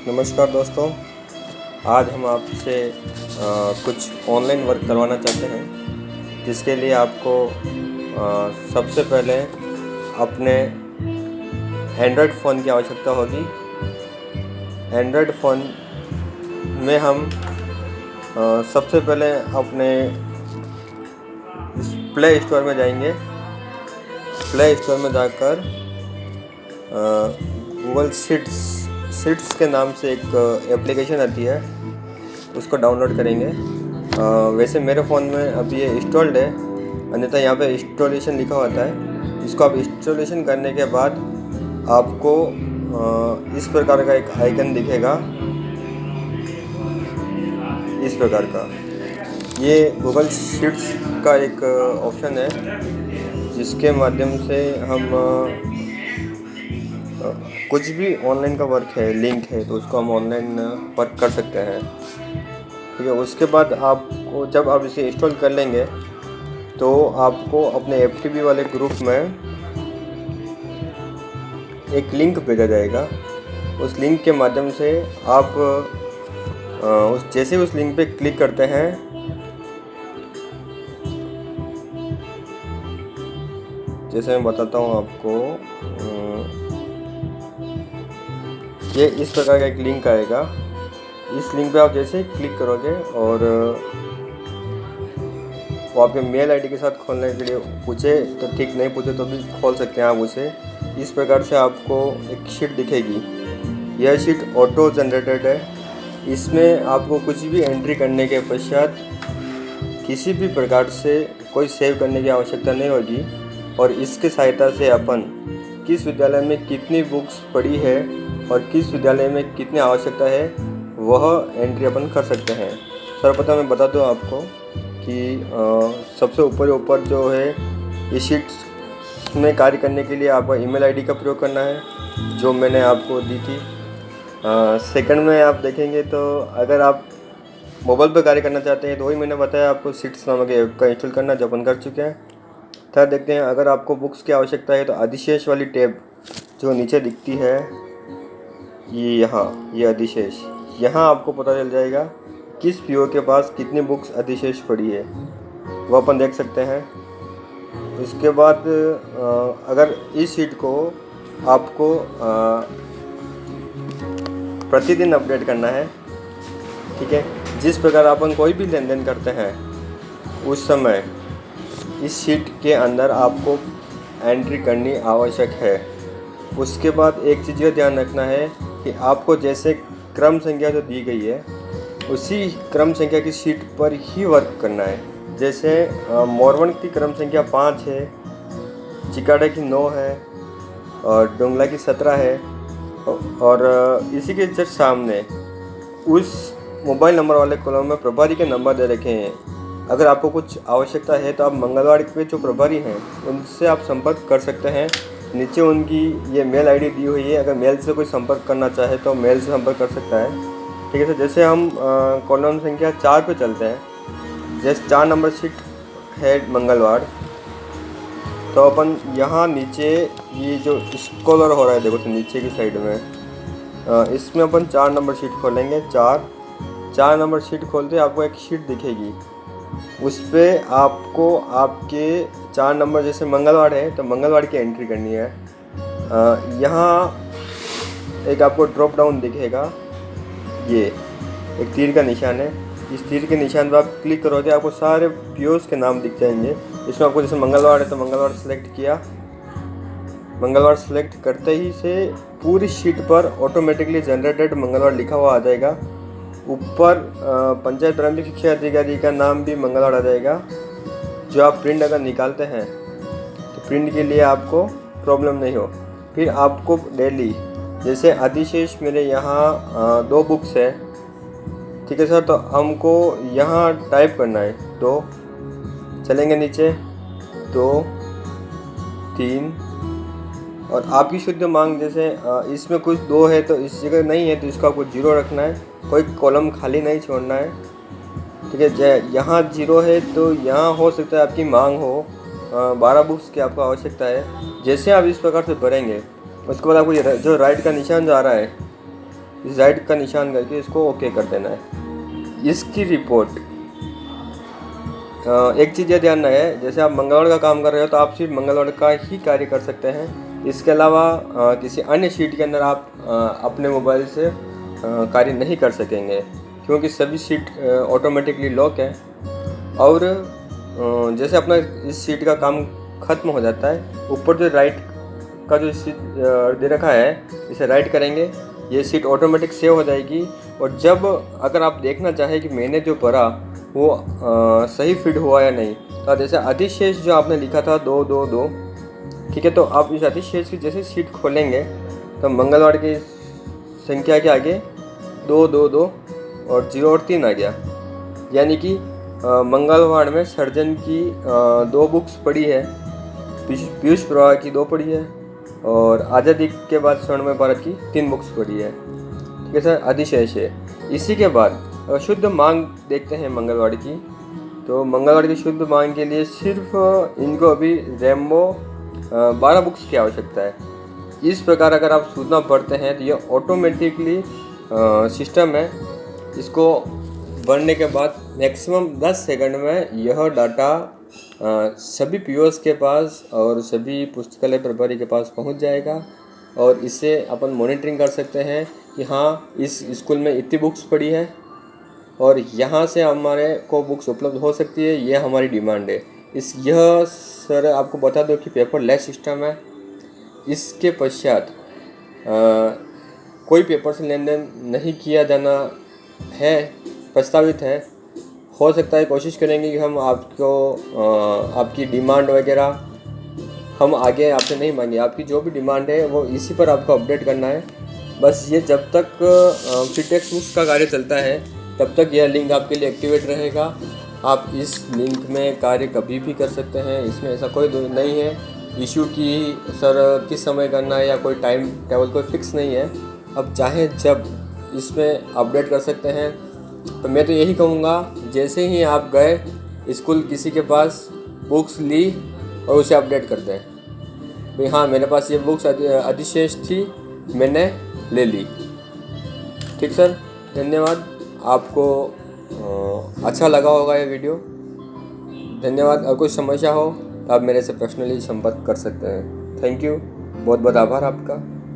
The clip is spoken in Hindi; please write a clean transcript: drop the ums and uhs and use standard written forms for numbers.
नमस्कार दोस्तों। आज हम आपसे कुछ ऑनलाइन वर्क करवाना चाहते हैं, जिसके लिए आपको सबसे पहले अपने एंड्रॉयड फ़ोन की आवश्यकता होगी। एंड्रॉयड फ़ोन में हम सबसे पहले अपने प्ले स्टोर में जाएंगे। प्ले स्टोर में जाकर गूगल शीट्स के नाम से एक एप्लीकेशन आती है, उसको डाउनलोड करेंगे। वैसे मेरे फ़ोन में अभी ये इंस्टॉल्ड है, अन्यथा यहाँ पे इंस्टॉलेशन लिखा होता है। इसको आप इंस्टॉलेशन करने के बाद आपको इस प्रकार का एक आइकन दिखेगा, इस प्रकार का। ये गूगल शीट्स का एक ऑप्शन है, जिसके माध्यम से हम कुछ भी ऑनलाइन का वर्क है, लिंक है, तो उसको हम ऑनलाइन वर्क कर सकते हैं। ठीक है। उसके बाद आपको जब आप इसे इंस्टॉल कर लेंगे तो आपको अपने एफटीपी वाले ग्रुप में एक लिंक भेजा जाएगा। उस लिंक के माध्यम से आप जैसे उस लिंक पे क्लिक करते हैं, जैसे मैं बताता हूँ आपको, ये इस प्रकार का एक लिंक आएगा। इस लिंक पे आप जैसे ही क्लिक करोगे और वो आपके मेल आईडी के साथ खोलने के लिए पूछे तो ठीक, नहीं पूछे तो भी खोल सकते हैं आप उसे। इस प्रकार से आपको एक शीट दिखेगी। यह शीट ऑटो जनरेटेड है। इसमें आपको कुछ भी एंट्री करने के पश्चात किसी भी प्रकार से कोई सेव करने की आवश्यकता नहीं होगी, और इसके सहायता से अपन किस विद्यालय में कितनी बुक्स पढ़ी है और किस विद्यालय में कितनी आवश्यकता है वह एंट्री अपन कर सकते हैं। सर्वप्रथम मैं बता दूं आपको कि सबसे ऊपर जो है, ये शीट्स में कार्य करने के लिए आपका ईमेल आईडी का प्रयोग करना है, जो मैंने आपको दी थी। सेकंड में आप देखेंगे तो अगर आप मोबाइल पर कार्य करना चाहते हैं तो वही मैंने बताया आपको, शीट्स नामक ऐप का इंस्टॉल करना, जो अपन कर चुके हैं। थर्ड देखते हैं, अगर आपको बुक्स की आवश्यकता है तो अधिशेष वाली टैब जो नीचे दिखती है, ये अधिशेष, यहाँ आपको पता चल जाएगा किस पीओ के पास कितनी बुक्स अधिशेष पड़ी है, वो अपन देख सकते हैं। इसके बाद अगर इस शीट को आपको प्रतिदिन अपडेट करना है, ठीक है, जिस प्रकार अपन कोई भी लेन देन करते हैं उस समय इस शीट के अंदर आपको एंट्री करनी आवश्यक है। उसके बाद एक चीज़ यह ध्यान रखना है कि आपको जैसे क्रम संख्या जो दी गई है उसी क्रम संख्या की शीट पर ही वर्क करना है। जैसे मोरवन की क्रम संख्या 5 है, चिकाडे की 9 है और डोंगला की 17 है, और इसी के जस्ट सामने उस मोबाइल नंबर वाले कॉलम में प्रभारी के नंबर दे रखे हैं। अगर आपको कुछ आवश्यकता है तो आप मंगलवार के जो प्रभारी हैं उनसे आप संपर्क कर सकते हैं। नीचे उनकी ये मेल आईडी दी हुई है, अगर मेल से कोई संपर्क करना चाहे तो मेल से संपर्क कर सकता है। ठीक है। तो जैसे हम कॉलम संख्या 4 पे चलते हैं, जैसे 4 नंबर शीट है मंगलवार, तो अपन यहाँ नीचे ये जो स्क्रॉलर हो रहा है, देखो तो नीचे की साइड में, इसमें अपन 4 नंबर शीट खोलेंगे। 4 नंबर शीट खोलते आपको एक शीट दिखेगी, उस पर आपको आपके 4 नंबर, जैसे मंगलवार है तो मंगलवार की एंट्री करनी है। यहाँ एक आपको ड्रॉप डाउन दिखेगा, ये एक तीर का निशान है। इस तीर के निशान पर आप क्लिक करोगे, आपको सारे पीओस के नाम दिख जाएंगे। इसमें आपको जैसे मंगलवार है तो मंगलवार सेलेक्ट किया। मंगलवार सेलेक्ट करते ही से पूरी शीट पर ऑटोमेटिकली जनरेटेड मंगलवार लिखा हुआ आ जाएगा। ऊपर पंचायत प्राथमिक शिक्षा अधिकारी का नाम भी मंगलवार आ जाएगा। जो आप प्रिंट अगर निकालते हैं तो प्रिंट के लिए आपको प्रॉब्लम नहीं हो। फिर आपको डेली, जैसे अधिशेष मेरे यहाँ 2 बुक्स है, ठीक है सर, तो हमको यहाँ टाइप करना है 2, चलेंगे नीचे 2, 3, और आपकी शुद्ध मांग, जैसे इसमें कुछ 2 है तो इस जगह नहीं है तो इसको आपको 0 रखना है, कोई कॉलम खाली नहीं छोड़ना है। ठीक है। यहाँ 0 है तो यहाँ हो सकता है आपकी मांग हो 12 बुक्स की आपको आवश्यकता है। जैसे आप इस प्रकार से भरेंगे, उसके बाद आपको जो राइट का निशान जा रहा है इस राइट का निशान करके इसको ओके कर देना है। इसकी रिपोर्ट एक चीज़ ये ध्यान रहे, जैसे आप मंगलवार का काम कर रहे हो तो आप सिर्फ मंगलवार का ही कार्य कर सकते हैं। इसके अलावा किसी अन्य शीट के अंदर आप अपने मोबाइल से कार्य नहीं कर सकेंगे, क्योंकि सभी शीट ऑटोमेटिकली लॉक है। और जैसे अपना इस शीट का काम ख़त्म हो जाता है, ऊपर जो राइट का जो शीट दे रखा है, इसे राइट करेंगे, ये शीट ऑटोमेटिक सेव हो जाएगी। और जब अगर आप देखना चाहें कि मैंने जो भरा वो सही फिट हुआ या नहीं, तो जैसे अधिशेष जो आपने लिखा था 2 2 2, ठीक है, तो आप इस अधिशेष की जैसे शीट खोलेंगे तो मंगलवार की संख्या के आगे 2 2 2 और 0 और 3 आ गया। यानी कि मंगलवार में सर्जन की 2 बुक्स पड़ी है, पीयूष प्रवाह की 2 पड़ी है, और आज़ादी के बाद स्वर्णमय भारत की 3 बुक्स पड़ी है, ठीक है सर, अधिशेष है। इसी के बाद शुद्ध मांग देखते हैं मंगलवार की। तो मंगलवार की शुद्ध मांग के लिए सिर्फ इनको अभी रेम्बो 12 बुक्स की आवश्यकता है। इस प्रकार अगर आप सूचना पढ़ते हैं तो ये ऑटोमेटिकली सिस्टम है, इसको भरने के बाद मैक्सिमम 10 सेकंड में यह डाटा सभी पीओएस के पास और सभी पुस्तकालय प्रभारी के पास पहुंच जाएगा। और इससे अपन मॉनिटरिंग कर सकते हैं कि हाँ, इस स्कूल में इतनी बुक्स पड़ी है और यहाँ से हमारे को बुक्स उपलब्ध हो सकती है, ये हमारी डिमांड है। यह सर आपको बता दो कि पेपर लेस सिस्टम है। इसके पश्चात कोई पेपर से लेन देन नहीं किया जाना है, प्रस्तावित है। हो सकता है कोशिश करेंगे कि हम आपकी डिमांड वगैरह हम आगे आपसे नहीं मांगे, आपकी जो भी डिमांड है वो इसी पर आपको अपडेट करना है। बस ये जब तक फ्री टेक्स्ट बुक्स का कार्य चलता है तब तक यह लिंक आपके लिए एक्टिवेट रहेगा। आप इस लिंक में कार्य कभी भी कर सकते हैं, इसमें ऐसा कोई नहीं है इशू की सर किस समय करना है या कोई टाइम टेबल कोई फिक्स नहीं है। अब चाहे जब इसमें अपडेट कर सकते हैं। तो मैं तो यही कहूँगा, जैसे ही आप गए स्कूल किसी के पास बुक्स ली और उसे अपडेट कर दें, भाई हाँ मेरे पास ये बुक्स अधिशेष थी, मैंने ले ली। ठीक सर, धन्यवाद। आपको अच्छा लगा होगा ये वीडियो, धन्यवाद। अगर कोई समस्या हो तो आप मेरे से पर्सनली संपर्क कर सकते हैं। थैंक यू, बहुत बहुत आभार आपका।